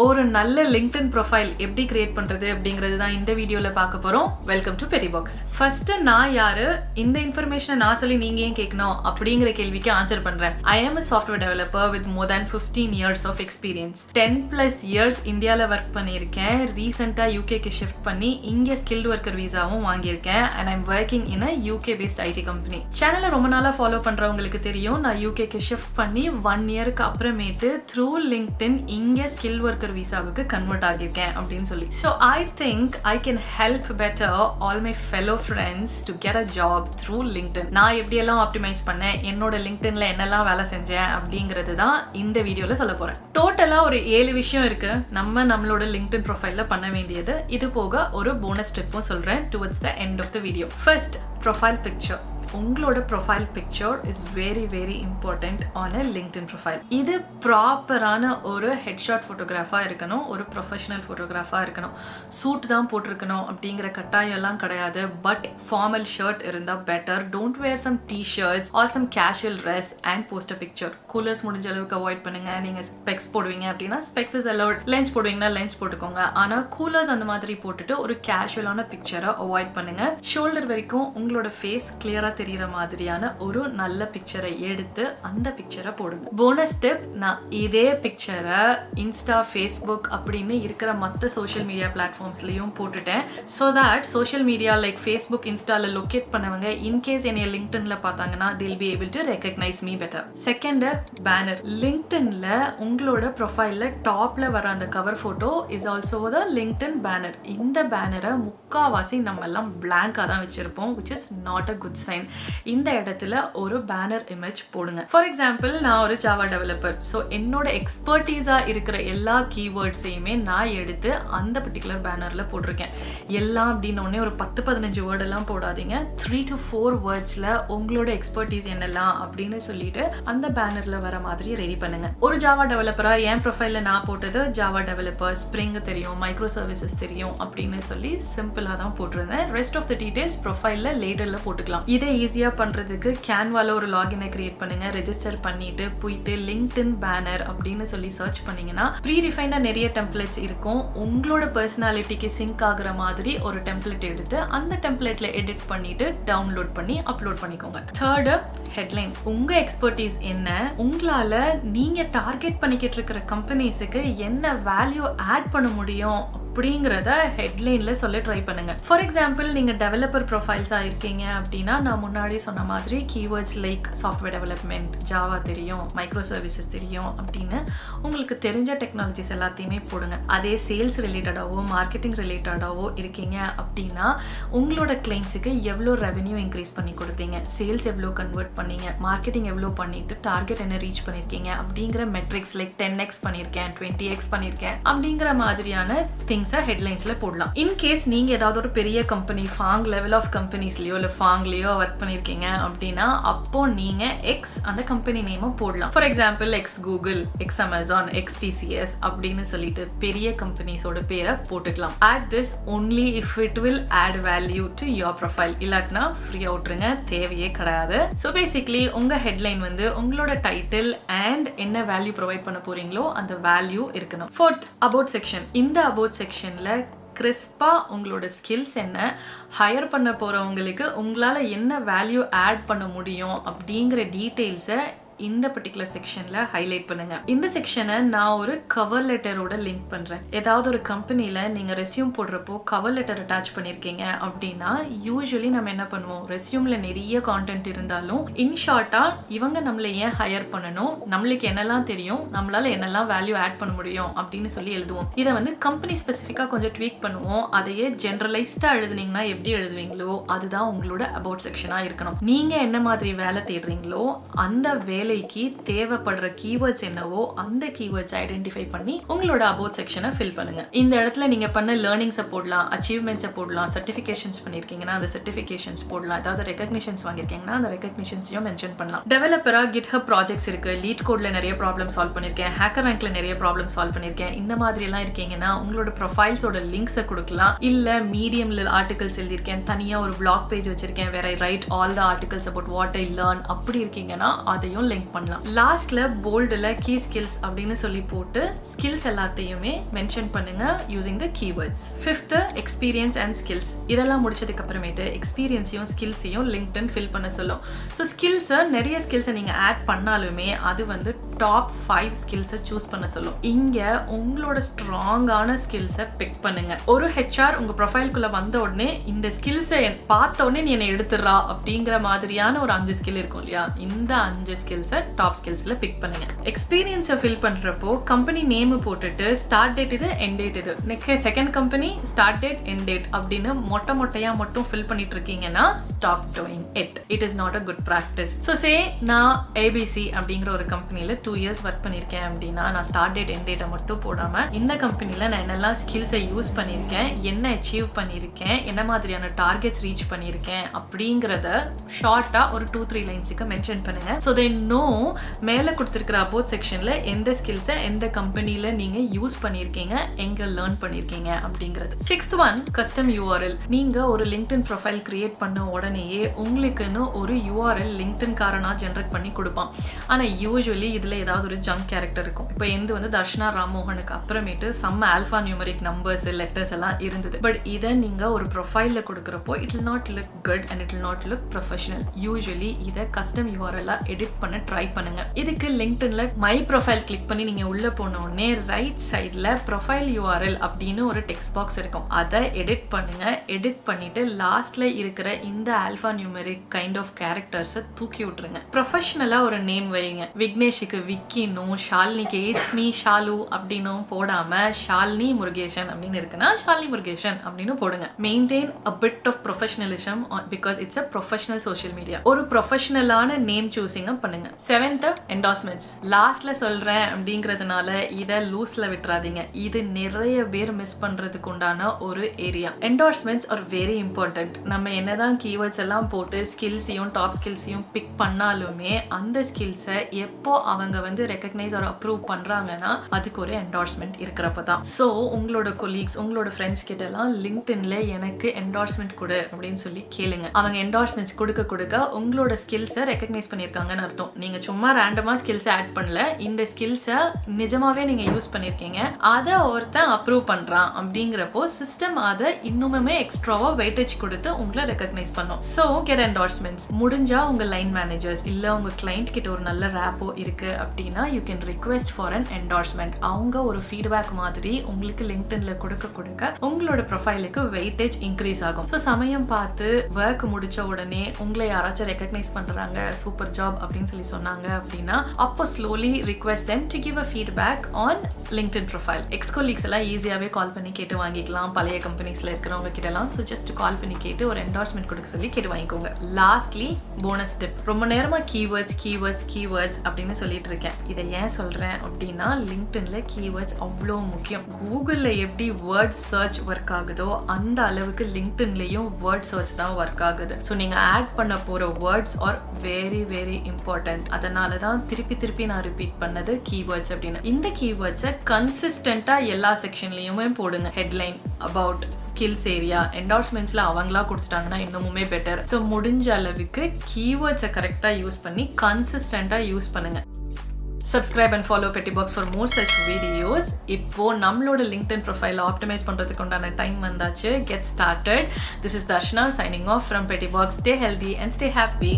ஒரு நல்ல LinkedIn profile எப்படி கிரியேட் பண்றது அப்படிங்கிறது தான் இந்த வீடியோல பார்க்க போறோம். Welcome to PettiBox. ஃபர்ஸ்ட் நான் யாரு, இந்த இன்ஃபர்மேஷனை நான் சொல்லி நீங்க ஏன் கேட்கணும் அப்படிங்கிற கேள்விக்கு ஆன்சர் பண்றேன். I am a software developer with more than 15 years of experience. 10+ years இந்தியால ஒர்க் பண்ணியிருக்கேன். ரீசெண்டா யூகேக்கு ஷிஃப்ட் பண்ணி இங்க ஸ்கில்ட் ஒர்க்கர் வீசாவும் வாங்கியிருக்கேன். and I'm working in a UK based IT company. சேனலை ரொம்ப நாளா ஃபாலோ பண்றவங்களுக்கு தெரியும், நான் யூகேக்கு ஷிஃப்ட் பண்ணி 1 இயருக்கு அப்புறமேட்டு த்ரூ LinkedIn இங்க ஸ்கில் ஒர்க்கர் விசாவுக்கு கன்வெர்ட் ஆகியிருக்கேன் அப்படின்னு சொல்லி. So I think I can help better all my fellow friends to get a job through LinkedIn. நான் எப்படியெல்லாம் ஆப்டிமைஸ் பண்ணேன், என்னோட LinkedInல என்னெல்லாம் வேலை செஞ்சேன் அப்படிங்கிறது தான் இந்த வீடியோல சொல்ல போறேன். டோட்டலா ஒரு 7 விஷயம் இருக்கு நம்மளோட LinkedIn ப்ரொஃபைல்ல பண்ண வேண்டியது. இது போக ஒரு போனஸ் ஸ்டெப்பும் சொல்றேன் towards the end of the video. First, profile picture. உங்களோட profile picture is very important on a LinkedIn profile. இது ப்ராப்பரான ஒரு ஹெட்ஷாட் ஃபோட்டோகிராஃபாக இருக்கணும், ஒரு ப்ரொஃபஷனல் ஃபோட்டோகிராஃபாக இருக்கணும். சூட் தான் போட்டிருக்கணும் அப்படிங்கிற கட்டாயம் எல்லாம் கிடையாது. பட் ஃபார்மல் ஷர்ட் இருந்தால் better. Don't wear some t shirts or some casual dress and post a picture. Coolers முடிஞ்ச அளவுக்கு அவாய்ட் பண்ணுங்க. நீங்க ஸ்பெக்ஸ் போடுவீங்க அப்படின்னா ஸ்பெக்ஸ் இஸ் அலோட். லென்ஸ் போடுவீங்கன்னா லென்ஸ் போட்டுக்கோங்க. ஆனால் கூலர்ஸ் அந்த மாதிரி போட்டுட்டு ஒரு கேஷுவலான பிக்சரை அவாய்ட் பண்ணுங்க. ஷோல்டர் வரைக்கும் உங்களோட ஃபேஸ் கிளியரா தெரியற மாதிரியான ஒரு நல்ல பிக்சரை எடுத்து அந்த பிக்சரை போடுங்க. போனஸ் டிப், நான் இதே பிக்சரை இன்ஸ்டா, ஃபேஸ்புக் அப்படின்னு இருக்கிற மற்ற சோஷியல் மீடியா பிளாட்ஃபார்ம்ஸ்லயும் போட்டுட்டேன். So that social media like Facebook, இன்ஸ்டால லொக்கேட் பண்ணவங்க இன்கேஸ் என்னைய LinkedInல பார்த்தாங்கன்னா they'll be able to recognize me better. Second, banner. LinkedInல உங்களோட ப்ரொஃபைல்ல டாப்ல வர அந்த cover photo is also the LinkedIn banner. இந்த பேனரை முக்காவாசி நம்ம எல்லாம் பிளாங்கா தான் வச்சிருப்போம், which is not a good sign. இந்த இடத்துல ஒரு பேனர் இமேஜ் போடுங்க. ஃபார் எக்ஸாம்பிள், நான் ஒரு ஜாவா டெவலப்பர். ஸோ என்னோட எக்ஸ்பர்டீஸா இருக்கிற எல்லா கீவேர்ட்ஸையுமே நான் எடுத்து அந்த பர்டிகுலர் பேனர்ல போட்டிருக்கேன். எல்லாம் அப்படின்னு ஒரு 10-15 வேர்டெல்லாம் போடாதீங்க. 3 to 4 வேர்ட்ஸ்ல உங்களோட எக்ஸ்பர்டீஸ் என்னெல்லாம் அப்படின்னு சொல்லிட்டு அந்த பேனர்ல வர மாதிரி ரெடி பண்ணுங்க. ஒரு ஜாவா டெவலப்பரா என் ப்ரொஃபைல்ல நான் போட்டது ஜாவா டெவலப்பர், ஸ்ப்ரிங் தெரியும், மைக்ரோ சர்வீசஸ் தெரியும் அப்படின்னு சொல்லி சிம்பிளா தான் போட்டிருந்தேன். ரெஸ்ட் ஆஃப் த டீடைல்ஸ் ப்ரொஃபைல்ல லேட்டர்ல போட்டுக்கலாம். இதை ஈஸியா பண்றதுக்கு கேன்வால ஒரு லாகினை கிரியேட் பண்ணுங்க. ரெஜிஸ்டர் பண்ணிட்டு போயிட்டு LinkedIn பேனர் அப்படின்னு சொல்லி சர்ச் பண்ணீங்கன்னா ப்ரீடிஃபைண்டா நிறைய டெம்ப்ளேட்ஸ் இருக்கும். உங்களோட பர்சனாலிட்டிக்கு சிங்க் ஆகுற மாதிரி ஒரு டெம்ப்ளேட் எடுத்து அந்த டெம்ப்ளேட்ல எடிட் பண்ணிட்டு டவுன்லோட் பண்ணி அப்லோட் பண்ணிக்கோங்க. Third, headline. உங்க எக்ஸ்பர்டீஸ் என்ன, உங்களால நீங்க டார்கெட் பண்ணிக்கிட்டு இருக்கிற கம்பெனிஸுக்கு என்ன வேல்யூ ஆட் பண்ண முடியும் அப்படிங்கிறத ஹெட்லைன்ல சொல்ல ட்ரை பண்ணுங்க. ஃபார் எக்ஸாம்பிள், நீங்க டெவலப்பர் ப்ரொஃபைல்ஸா இருக்கீங்க அப்படின்னா நான் முன்னாடி சொன்ன மாதிரி keywords like software development, Java தெரியும், மைக்ரோ சர்வீசஸ் தெரியும் அப்படின்னு உங்களுக்கு தெரிஞ்ச டெக்னாலஜிஸ் எல்லாத்தையுமே போடுங்க. அதே சேல்ஸ் ரிலேட்டடாவோ மார்க்கெட்டிங் ரிலேட்டடாவோ இருக்கீங்க அப்படின்னா உங்களோட கிளைண்ட்ஸுக்கு எவ்வளோ ரெவென்யூ இன்க்ரீஸ் பண்ணி கொடுத்தீங்க, சேல்ஸ் எவ்வளோ கன்வெர்ட் பண்ணீங்க, மார்க்கெட்டிங் எவ்வளோ பண்ணிட்டு டார்கெட் என்ன ரீச் பண்ணிருக்கீங்க அப்படிங்கிற மெட்ரிக்ஸ் லைக் 10x பண்ணியிருக்கேன், 20x பண்ணியிருக்கேன் அப்படிங்கிற மாதிரியான திங்ஸ் ஹெட்லைன்ஸ்ல போடலாம். இன்கேஸ் நீங்க ஏதாவது ஒரு பெரிய கம்பெனி, ஃபாங் லெவல் ஆஃப் கம்பெனிஸ்லயோ இல்ல ஃபாங்லயோ ஒர்க் பண்ணிருக்கீங்க அப்படின்னா அப்போ நீங்க எக்ஸ் அந்த கம்பெனி நேமை போடலாம். For example, ex Google, ex Amazon, ex TCS அப்படின்னு சொல்லிட்டு பெரிய கம்பெனிஸோட பேரை போட்டுக்கலாம். Add this only if it will add value to your profile. இல்லாட்டினா ஃப்ரீ அவுட்ருங்க, தேவையே கிடையாது. ஸோ பேசிக்லி உங்க ஹெட்லைன் வந்து உங்களோட டைட்டில் அண்ட் என்ன வேல்யூ ப்ரொவைட் பண்ண போறீங்களோ அந்த வேல்யூ இருக்கணும். Fourth, about section. இந்த அபவுட் செக்ஷன்ல கிறிஸ்பா உங்களோட ஸ்கில்ஸ் என்ன, ஹையர் பண்ண போறவங்களுக்கு உங்களால என்ன வேல்யூ ஆட் பண்ண முடியும் அப்படிங்கிற டீடைல்ஸை இந்த பர்டிகுலர் செக்ஷன்ல ஹைலைட் பண்ணுங்க. இந்த செக்ஷனை நான் ஒரு கவர் லெட்டரோட லிங்க் பண்றேன். ஏதாவது ஒரு கம்பெனில நீங்க ரெஸ்யூம் போடுறப்போ கவர் லெட்டர் அட்டாச் பண்ணிருக்கீங்க அப்படின்னா யூசுவலி நம்ம என்ன பண்ணுவோம், ரெஸ்யூம்ல நிறைய கான்டென்ட் இருந்தாலும் இன்ஷார்ட்டா இவங்க நம்மள ஏன் ஹையர் பண்ணணும், நம்மளுக்கு என்னெல்லாம் தெரியும், நம்மளால என்னெல்லாம் வேல்யூ ஆட் பண்ண முடியும் அப்படின்னு சொல்லி எழுதுவோம். இதை வந்து கம்பெனி ஸ்பெசிஃபிக்கா கொஞ்சம் ட்வீக் பண்ணுவோம். அதையே ஜெனரலைஸ்டா எழுதுனீங்கன்னா எப்படி எழுதுவீங்களோ அதுதான் உங்களோட அபவுட் செக்ஷனா இருக்கணும். நீங்க என்ன மாதிரி வேலை தேடுறீங்களோ அந்த வேலைக்கு தேவைப்படுற கீவேர்ட்ஸ் என்னவோ அந்த கீவேர்ட்ஸ் ஐடென்டிஃபை பண்ணி உங்களோட அபவுட் செக்ஷனை ஃபில் பண்ணுங்க. இந்த இடத்துல நீங்க பண்ண லேர்னிங்ஸை போடலாம், அச்சீவ்மெண்ட்ஸை போடலாம், சர்டிஃபிகேஷன்ஸ் பண்ணிருக்கீங்கன்னா அந்த சர்டிஃபிகேஷன்ஸ் போடலாம், ஏதாவது ரெகக்னிஷன்ஸ் வாங்கியிருக்கீங்கன்னா அந்த ரெகக்னிஷன்ஸையும் மென்ஷன் பண்ணலாம். டெவலப்பரா GitHub ப்ராஜெக்ட்ஸ் இருக்கு, லீட் கோட்ல நிறைய ப்ராப்ளம் சால்வ் பண்ணிருக்கேன், ஹேக்கர் ரேங்க்ல நிறைய ப்ராப்ளம் சால்வ் பண்ணிருக்கேன், இந்த மாதிரி எல்லாம் இருக்கீங்கன்னா உங்களோட ப்ரொஃபைல்ஸோட லிங்க்ஸை கொடுக்கலாம். இல்ல மீடியம்ல ஆர்டிகல்ஸ் எழுதியிருக்கேன், தனியா ஒரு பிளாக் பேஜ் வச்சிருக்கேன், வேற I write all the articles about what I learn அப்படி இருக்கீங்கன்னா அதையும் லிங்க் பண்ணலாம். லாஸ்ட்ல போல்டுல கீ ஸ்கில்ஸ் அப்படின்னு சொல்லி போட்டு ஸ்கில்ஸ் எல்லாத்தையுமே மென்ஷன் பண்ணுங்க using the keywords. 5th experience and skills. இதெல்லாம் முடிச்சதுக்கு அப்புறமேட்டு எக்ஸ்பீரியன்ஸையும் ஸ்கில்ஸையும் லிங்க்டின் ஃபில் பண்ண சொல்லும். ஸோ ஸ்கில்ஸை நிறைய ஸ்கில்ஸை நீங்கள் ஆட் பண்ணாலுமே அது வந்து டாப் 5 ஸ்கில்ஸை சூஸ் பண்ண சொல்லும். இங்கே உங்களோட ஸ்ட்ராங்கான ஸ்கில்ஸை பிக் பண்ணுங்க. ஒரு ஹெச்ஆர் உங்கள் ப்ரொஃபைல்குள்ளே வந்த உடனே இந்த ஸ்கில்ஸை பார்த்த உடனே நீ என்னை எடுத்துடுறா அப்படிங்கிற மாதிரியான ஒரு 5 ஸ்கில் இருக்கும் இல்லையா, இந்த 5 ஸ்கில்ஸை டாப் ஸ்கில்ஸில் பிக் பண்ணுங்க. எக்ஸ்பீரியன்ஸை ஃபில் பண்ணுறப்போ கம்பெனி நேம் போட்டுட்டு ஸ்டார்ட் டேட் இது எண்ட் டேட் இது, second company start date end date அப்படின்னு மொட்டையா மட்டும் ஃபில் பண்ணிட்டு இருக்கீங்கன்னா stop doing it. It is not a good practice. So say நான் ஏபிசி அப்படிங்கிற ஒரு கம்பெனியில் 2 years ஒர்க் பண்ணியிருக்கேன் அப்படின்னா நான் ஸ்டார்ட் டேட் எண்ட் டேட்டை மட்டும் போடாமல் இந்த கம்பெனியில் நான் என்னெல்லாம் ஸ்கில்ஸை யூஸ் பண்ணியிருக்கேன், என்ன அச்சீவ் பண்ணியிருக்கேன், என்ன மாதிரியான டார்கெட்ஸ் ரீச் பண்ணியிருக்கேன் அப்படிங்கிறத ஷார்ட்டாக ஒரு 2-3 லைன்ஸுக்கு மென்ஷன் பண்ணுங்க. ஸோ தே நோ மேலே கொடுத்துருக்கிற அபோட் செக்ஷனில் எந்த ஸ்கில்ஸை எந்த கம்பெனியில் நீங்கள் யூஸ் பண்ணியிருக்கீங்க, எங்கே லேர்ன் பண்ணியிருக்கீங்க அப்படிங்கிறது. 6th one custom URL. நீங்கள் ஒரு லிங்க்டின் ப்ரொஃபைல் கிரியேட் பண்ண உடனேயே உங்களுக்குன்னு ஒரு யூஆர்எல் லிங்க்டின் காரனா ஜென்ரேட் பண்ணி கொடுப்பான். ஆனால் யூஸ்வலி இதில் ஏதாவது ஒரு ஜங்க் கேரக்டர் இருக்கும். இப்போ எந்த வந்து தர்ஷனா ராமோகனுக்கு அப்புறமேட்டு செம்ம ஆல்ஃபா நியூமரிக் நம்பர்ஸ் லெட்டர்ஸ் எல்லாம் இருந்தது. பட் இதை நீங்கள் ஒரு ப்ரொஃபைலில் கொடுக்குறப்போ it will not look good and it will not look professional. Usually இதை கஸ்டம் யூஆர்எல்லாக எடிட் பண்ண ட்ரை பண்ணுங்க. இதுக்கு லிங்க்டின்ல மை ப்ரொஃபைல் கிளிக் பண்ணி நீங்கள் உள்ளே போன உடனே ரைட் சைடில் ப்ரொஃபைல் யூஆர்எல் அப்படின்னு ஒரு டெக்ஸ்ட் பாக்ஸ் இருக்கும். அதை எடிட் பண்ணுங்க. எடிட் பண்ணிட்டு லாஸ்ட்ல இருக்கிற இந்த ஆல்ஃபா நியூமரிக் கைண்ட் ஆஃப் கேரக்டர்ஸை தூக்கி விட்டுருங்க. ப்ரொஃபஷனலா ஒரு நேம் வைங்க. விக்னேஷுக்கு விக்கினும், ஷாலினிக்கு இட்ஸ் மீ ஷாலு அப்படின்னும் போடாம ஷாலினி முருகேஷன் அப்படின்னு இருக்குன்னா ஷாலினி முருகேஷன் அப்படின்னு போடுங்க. Maintain a bit of professionalism because it's a professional social media. ஒரு ப்ரொஃபஷனலான நேம் சூஸிங்க பண்ணுங்க. 7th என்டார்ஸ்மெண்ட்ஸ். லாஸ்ட்ல சொல்றேன் அப்படிங்கிறதுனால இதை லூஸ்ல விட்டுறாதீங்க. இது நிறைய பேர் மிஸ் பண்றதுக்கு உண்டான ஒரு area. Endorsements are very important. நம்ம என்னதான் கீவேர்ட்ஸ் எல்லாம் போட்டு ஸ்கில்ஸையும் டாப் ஸ்கில்ஸையும் பிக் பண்ணாலுமே அந்த ஸ்கில்ஸை எப்போ அவங்க வந்து ரெகக்னைஸ் ஆர் அப்ரூவ் பண்றாங்கன்னா அதுக்கு ஒரு என்டார்ஸ்மெண்ட் இருக்கிறப்ப தான். ஸோ உங்களோட கொலீக்ஸ், உங்களோட ஃப்ரெண்ட்ஸ் கிட்ட எல்லாம் லிங்க்டின்ல எனக்கு என்டார்ஸ்மெண்ட் கொடு அப்படின்னு சொல்லி கேளுங்க. அவங்க என்டார்ஸ்மெண்ட்ஸ் கொடுக்க கொடுக்க உங்களோட ஸ்கில்ஸை ரெகக்னைஸ் பண்ணியிருக்காங்கன்னு அர்த்தம். நீங்க சும்மா ரேண்டமா ஸ்கில்ஸை ஆட் பண்ணல, இந்த ஸ்கில்ஸை நிஜமாவே நீங்க யூஸ் பண்ணியிருக்கீங்க, அதை ஒருத்தன் அப்ரூவ் பண்றான் அப்படிங்கிறப்போ சிஸ்டம் அதை இன்னுமே எக்ஸ்ட்ராவா வெயிட்டேஜ் கொடுத்து உங்களை ரெகக்னைஸ் பண்ணும். So get endorsements. முடிஞ்சா உங்க லைன் மேனேஜர்ஸ் இல்ல உங்க கிளைண்ட் கிட்ட ஒரு நல்ல ரேப்போ இருக்கு அப்படின்னா you can request for an endorsement. அவங்க ஒரு ஃபீட்பேக் மாதிரி உங்களுக்கு லிங்க்டின்ல கொடுக்க கொடுக்க உங்களோட ப்ரொஃபைலுக்கு வெயிட்டேஜ் இன்க்ரீஸ் ஆகும். ஸோ சமயம் பார்த்து ஒர்க் முடிச்ச உடனே உங்களை யாராச்சும் ரெகக்னைஸ் பண்றாங்க, சூப்பர் ஜாப் அப்படின்னு சொல்லி சொன்னாங்க அப்படின்னா அப்போ slowly request them to give a feedback on LinkedIn profile. X-colleagues எல்லாம் ஈஸியாவே கால் பண்ணி கேட்டு வாங்கிக்கலாம் பழைய கம்பெனிஸ்ல இருக்கிறவங்க கிட்டலாம். ஸோ ஜஸ்ட் கால் பண்ணி கேட்டு ஒரு என்டார்ஸ்மெண்ட் கொடுக்க சொல்லி கேட்டு வாங்கிக்கோங்க. Lastly bonus tip. ரொம்ப நேரமா கீவேர்ட்ஸ் அப்படின்னு சொல்லிட்டு இருக்கேன். இதை ஏன் சொல்றேன் அப்படின்னா லிங்க்டின்ல கீவேர்ட்ஸ் அவ்வளோ முக்கியம். கூகுள்ல எப்படி வேர்ட் சர்ச் ஒர்க் ஆகுதோ அந்த அளவுக்கு லிங்க்டின்லயும் வேர்ட் சர்ச் தான் ஒர்க் ஆகுது. ஸோ நீங்க ஆட் பண்ண போற words are very very important. அதனால தான் திருப்பி நான் ரிப்பீட் பண்ணது கீவேர்ட்ஸ் அப்படின்னு. இந்த கீவேர்ட்ஸை கன்சிஸ்டண்டா எல்லா செக்ஷன்லயுமே போடுங்க. ஹெட்லைன், அபவுட், ஸ்கில்ஸ் ஏரியா, என்டார்ஸ்மெண்ட்ஸ்ல அவங்களா கொடுத்துட்டாங்கன்னா இன்னுமே பெட்டர். ஸோ முடிஞ்ச அளவுக்கு கீவேர்ட்ஸை கரெக்டா யூஸ் பண்ணி கன்சிஸ்டண்டா யூஸ் பண்ணுங்க. Subscribe and follow PettiBox for more such videos. இப்போ நம்மளோட LinkedIn profile ஆப்டிமைஸ் பண்றதுக்கு உண்டான டைம் வந்தாச்சு. Get started. This is Darshana signing off from PettiBox. Stay healthy and stay happy.